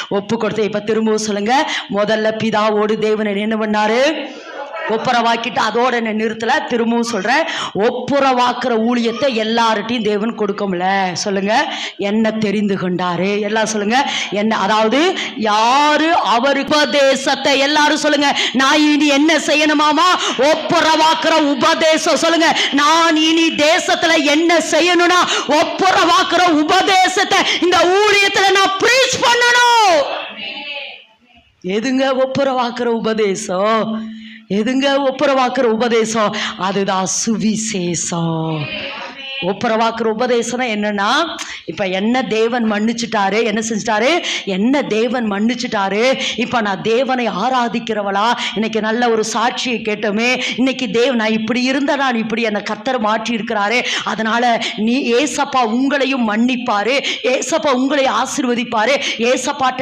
ஒப்பு கொடுத்து. இப்ப திரும்பவும் சொல்லுங்க, முதல்ல பிதாவோடு தேவன் என்ன பண்ணாரு? ஒப்புரவாக்கிட்டு அதோட என்ன நிறுத்தல. திரும்பவும் சொல்றேன், ஒப்புரவாக்குற ஊழியத்தை எல்லார்ட்டையும் தேவன் கொடுக்கும்ல. சொல்லுங்க, என்ன தெரிந்து கொண்டாரு. எல்லாம் சொல்லுங்க, என்ன, அதாவது யாரு அவர் உபதேசத்தை, எல்லாரும் சொல்லுங்க, நான் இனி என்ன செய்யணுமாமா? ஒப்புரவாக்குற உபதேசம். சொல்லுங்க, நான் இனி தேசத்துல என்ன செய்யணும்னா ஒப்புரவாக்குற உபதேசத்தை இந்த ஊழியத்துல நான் பிரீச் பண்ணணும். எதுங்க ஒப்புரவாக்குற உபதேசம்? எதுங்க ஒப்புரவாக்குற உபதேசம்? அதுதான் சுவிசேஷம். ஒப்புரவாக்குற உபதேசம் என்னன்னா, இப்ப என்ன தேவன் மன்னிச்சுட்டாரு, என்ன செஞ்சுட்டாரு? என்ன தேவன் மன்னிச்சுட்டாரு. இப்ப நான் தேவனை ஆராதிக்கிறவளா? இன்னைக்கு நல்ல ஒரு சாட்சியை கேட்டோமே. இன்னைக்கு நான் இப்படி இருந்த, நான் இப்படி என்னை கர்த்தர் மாற்றி இருக்கிறாரு. அதனால நீ ஏசப்பா உங்களையும் மன்னிப்பாரு, ஏசப்பா உங்களை ஆசீர்வதிப்பாரு, ஏசப்பாட்ட